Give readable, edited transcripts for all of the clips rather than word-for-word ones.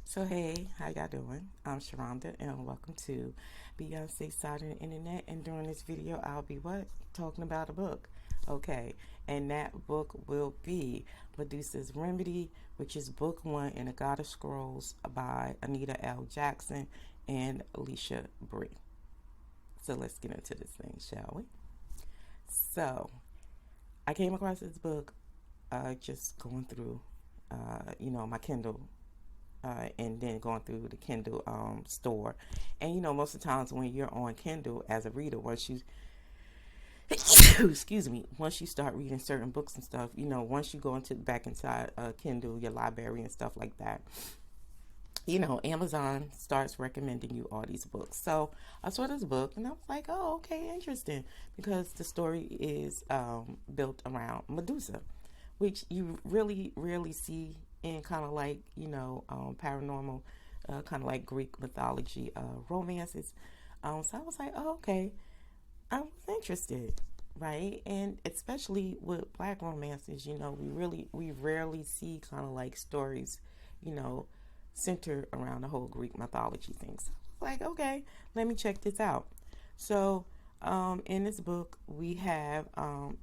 So hey, how y'all doing? I'm Sharonda and welcome to Beyonce Side of the Internet. And during this video, I'll be what? Talking about a book. Okay, and that book will be Medusa's Remedy, which is book one in the God of Scrolls by Annita L. Jackson and Iesha Bree. So let's get into this thing, shall we? So I came across this book just going through, my Kindle and then going through the Kindle store. And most of the times when you're on Kindle as a reader, once you excuse me, once you start reading certain books and stuff, once you go into back inside Kindle, your library and stuff like that, Amazon starts recommending you all these books. So I saw this book and I was like, oh, okay, interesting, because the story is built around Medusa, which you really rarely see in kind of like, paranormal, kind of like Greek mythology romances. So I was like, oh, okay, I was interested, right? And especially with black romances, we rarely see kind of like stories, you know, centered around the whole Greek mythology thing. So I was like, okay, let me check this out. So in this book, we have,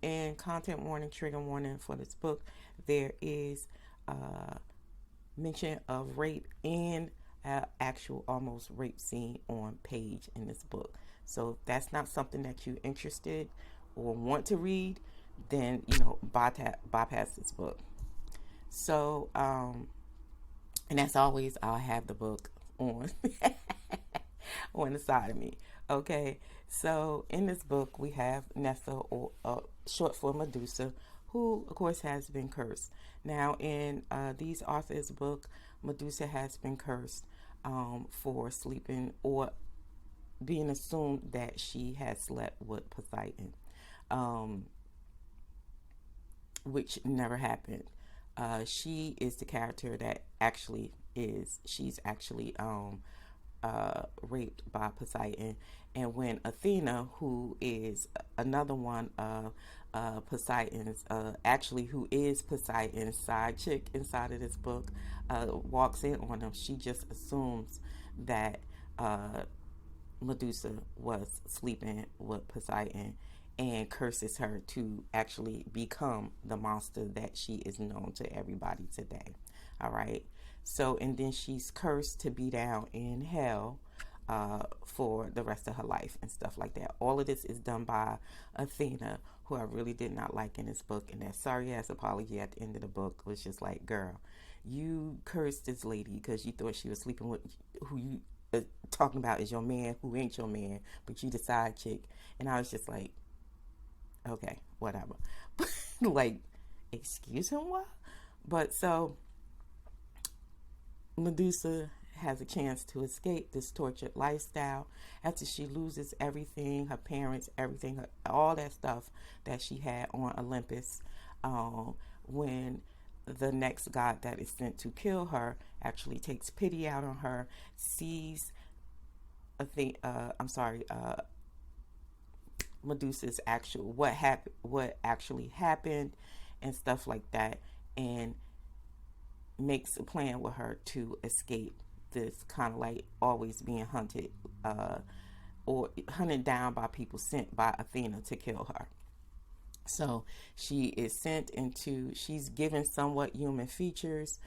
and content warning, trigger warning for this book, there is mention of rape and actual almost rape scene on page in this book. So if that's not something that you're interested or want to read, then bypass this book. So and as always, I'll have the book on on the side of me. Okay, so in this book we have Nessa, or short for Medusa, who of course has been cursed. Now in these authors' book, Medusa has been cursed for sleeping or being assumed that she has slept with Poseidon, um, which never happened. She is the character that actually is. She's actually raped by Poseidon. And when Athena, who is another one of Poseidon's, actually who is Poseidon's side chick inside of this book, walks in on him, she just assumes that Medusa was sleeping with Poseidon and curses her to actually become the monster that she is known to everybody today. All right. So, and then she's cursed to be down in hell for the rest of her life and stuff like that. All of this is done by Athena, who I really did not like in this book. And that sorry ass apology at the end of the book was just like, girl, you cursed this lady because you thought she was sleeping with who you talking about is your man, who ain't your man, but you the side chick. And I was just like, okay, whatever. Like, excuse him, what? But so Medusa has a chance to escape this tortured lifestyle after she loses everything, her parents, everything, all that stuff that she had on Olympus, when the next god that is sent to kill her actually takes pity out on her, sees Medusa's actual what actually happened, and stuff like that, and makes a plan with her to escape this kind of like always being hunted or hunted down by people sent by Athena to kill her. So she is sent into, she's given somewhat human features.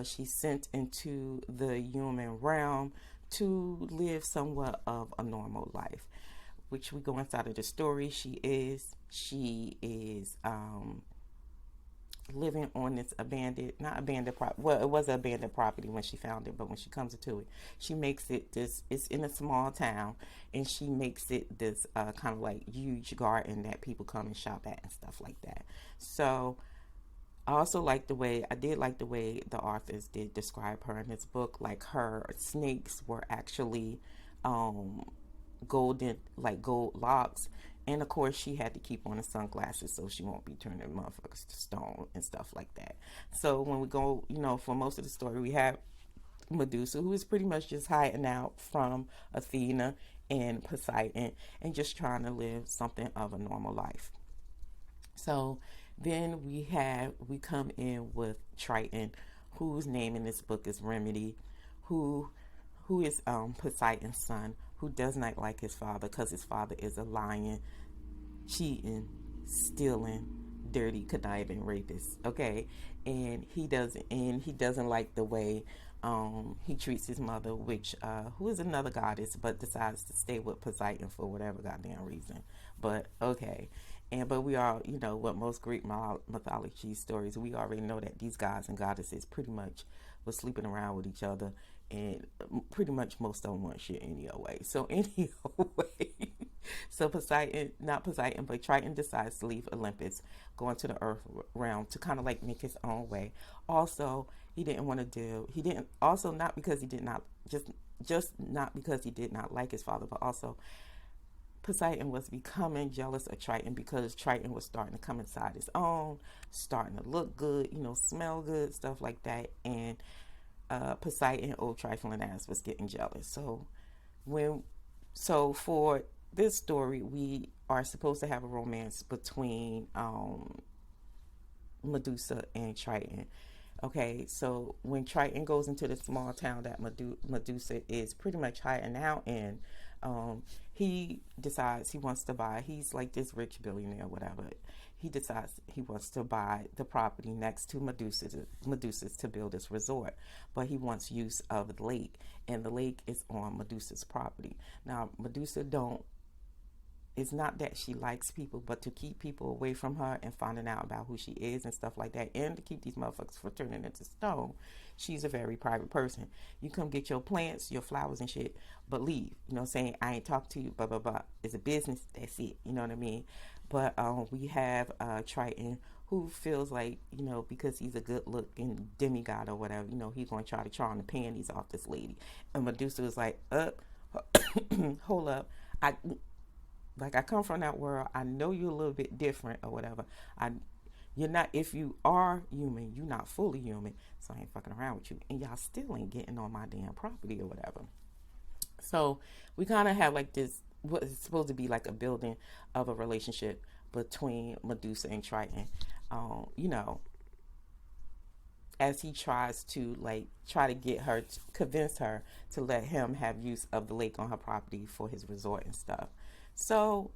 She's sent into the human realm to live somewhat of a normal life, which we go inside of the story. She is living on this not abandoned well, it was an abandoned property when she found it, but when she comes into it, she makes it this, it's in a small town, and she makes it this kind of like huge garden that people come and shop at and stuff like that. So I did like the way the authors did describe her in this book. Like, her snakes were actually golden, like gold locks. And of course, she had to keep on the sunglasses so she won't be turning motherfuckers to stone and stuff like that. So when we go, for most of the story, we have Medusa, who is pretty much just hiding out from Athena and Poseidon and just trying to live something of a normal life. So then we come in with Triton, whose name in this book is Remedy, who is Poseidon's son, who does not like his father because his father is a lying, cheating, stealing, dirty, conniving rapist. Okay, and he doesn't like the way he treats his mother, which who is another goddess, but decides to stay with Poseidon for whatever goddamn reason. But okay. But we all, what most Greek mythology stories, we already know that these gods and goddesses pretty much were sleeping around with each other, and pretty much most of them want shit anyway. So anyway, so Poseidon, not Poseidon, but Triton decides to leave Olympus, going to the Earth realm to kind of like make his own way. Also, he didn't want to do. He didn't. Also, not because he did not just not because he did not like his father, but also Poseidon was becoming jealous of Triton because Triton was starting to come inside his own, starting to look good, smell good, stuff like that. And Poseidon, old trifling ass, was getting jealous. So for this story, we are supposed to have a romance between Medusa and Triton. Okay, so when Triton goes into the small town that Medusa is pretty much hiding out in, he decides he wants to buy, he's like this rich billionaire, whatever. He decides he wants to buy the property next to Medusa's to build this resort. But he wants use of the lake, and the lake is on Medusa's property. Now, Medusa it's not that she likes people, but to keep people away from her and finding out about who she is and stuff like that, and to keep these motherfuckers from turning into stone, she's a very private person. You come get your plants, your flowers and shit, but leave. Saying, I ain't talk to you, blah, blah, blah. It's a business, that's it. You know what I mean? But we have Triton, who feels like, because he's a good looking demigod or whatever, he's going to try to charm the panties off this lady. And Medusa was like, hold up. I come from that world. I know you're a little bit different or whatever. You're not, if you are human, you're not fully human. So I ain't fucking around with you. And y'all still ain't getting on my damn property or whatever. So we kind of have like this, what is supposed to be like a building of a relationship between Medusa and Triton. As he tries to get her, convince her to let him have use of the lake on her property for his resort and stuff. So,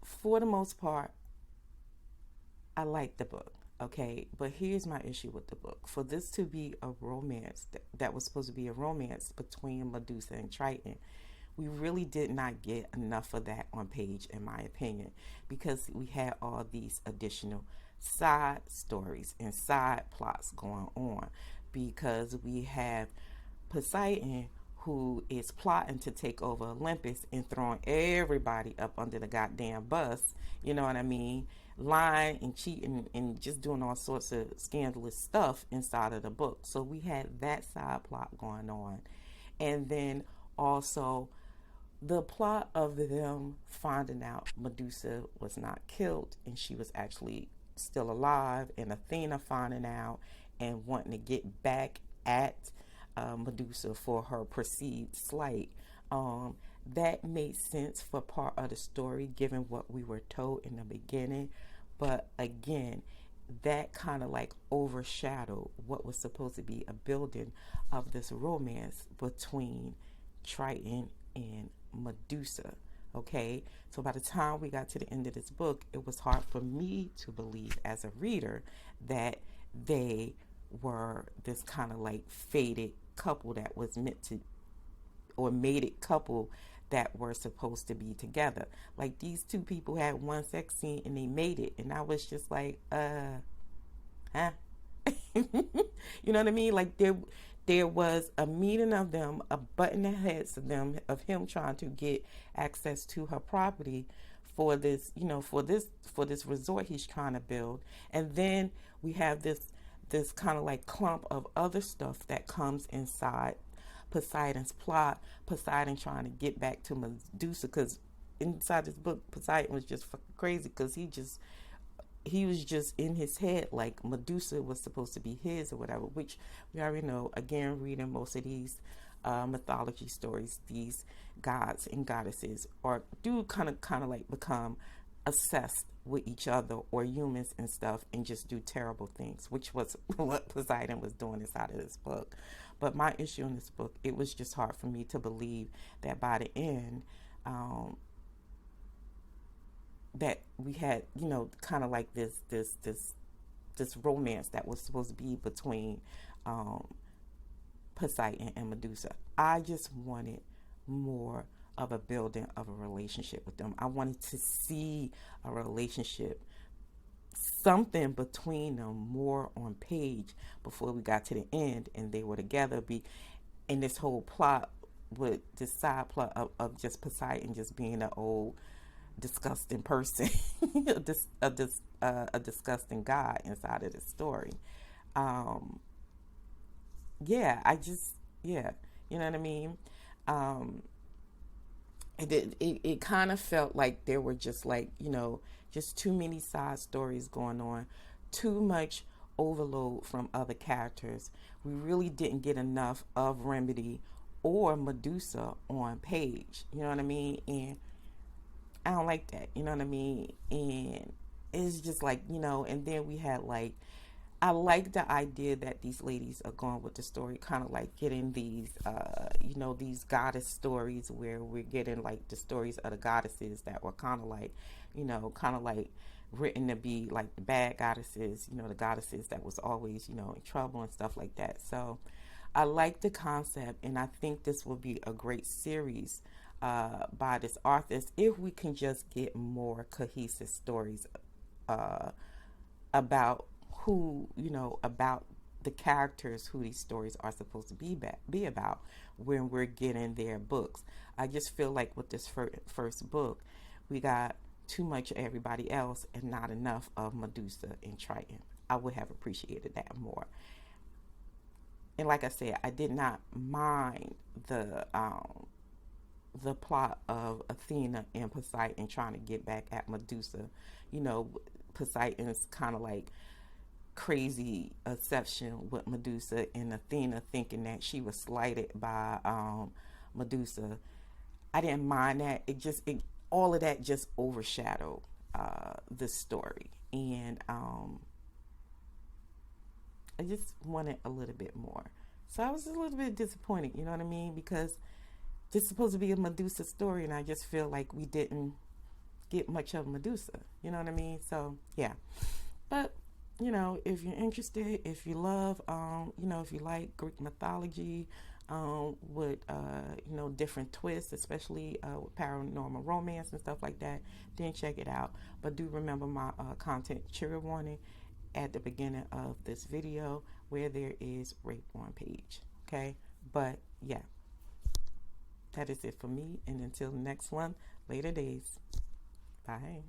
for the most part, I like the book, okay? But here's my issue with the book. For this to be a romance, that was supposed to be a romance between Medusa and Triton, we really did not get enough of that on page, in my opinion, because we had all these additional side stories and side plots going on, because we have Poseidon, who is plotting to take over Olympus and throwing everybody up under the goddamn bus, you know what I mean? Lying and cheating and just doing all sorts of scandalous stuff inside of the book. So we had that side plot going on. And then also the plot of them finding out Medusa was not killed and she was actually still alive, and Athena finding out and wanting to get back at Medusa for her perceived slight. That made sense for part of the story given what we were told in the beginning, but again, that kind of like overshadowed what was supposed to be a building of this romance between Triton and Medusa. Okay, so by the time we got to the end of this book, it was hard for me to believe as a reader that they were this kind of like fated couple that was meant to, or mated couple that were supposed to be together. Like, these two people had one sex scene and they made it, and I was just like, huh? You know what I mean? Like, there was a meeting of them, a button heads of them, of him trying to get access to her property for this, for this resort he's trying to build. And then we have this kind of like clump of other stuff that comes inside Poseidon's plot. Poseidon trying to get back to Medusa, because inside this book, Poseidon was just fucking crazy, because he was just in his head like Medusa was supposed to be his or whatever, which we already know. Again, reading most of these mythology stories, these gods and goddesses do kind of like become obsessed with each other or humans and stuff, and just do terrible things, which was what Poseidon was doing inside of this book. But my issue in this book, it was just hard for me to believe that by the end, um, that we had, kind of like this romance that was supposed to be between um, Poseidon and Medusa. I just wanted more of a building of a relationship with them. I wanted to see a relationship, something between them more on page before we got to the end and they were together. In this whole plot with this side plot of just Poseidon just being an old disgusting person, a disgusting guy inside of the story. Um, yeah, yeah, you know what I mean. Um, it kind of felt like there were just like, just too many side stories going on, too much overload from other characters. We really didn't get enough of Remedy or Medusa on page, you know what I mean? And I don't like that, you know what I mean? And it's just like, and then we had like, I like the idea that these ladies are going with the story, kind of like getting these, these goddess stories where we're getting like the stories of the goddesses that were kind of like written to be like the bad goddesses, the goddesses that was always, in trouble and stuff like that. So I like the concept, and I think this will be a great series by this author if we can just get more cohesive stories about about the characters who these stories are supposed to be about when we're getting their books. I just feel like with this first book, we got too much of everybody else and not enough of Medusa and Triton. I would have appreciated that more. And like I said, I did not mind the plot of Athena and Poseidon trying to get back at Medusa. Poseidon's kind of like crazy obsession with Medusa, and Athena thinking that she was slighted by Medusa. I didn't mind that. All of that just overshadowed the story, and I just wanted a little bit more. So I was a little bit disappointed, you know what I mean? Because this is supposed to be a Medusa story, and I just feel like we didn't get much of Medusa, you know what I mean? So yeah, but if you're interested, if you love, if you like Greek mythology, with different twists, especially with paranormal romance and stuff like that, then check it out. But do remember my content trigger warning at the beginning of this video, where there is rape on page. Okay, but yeah, that is it for me. And until the next one, later days. Bye.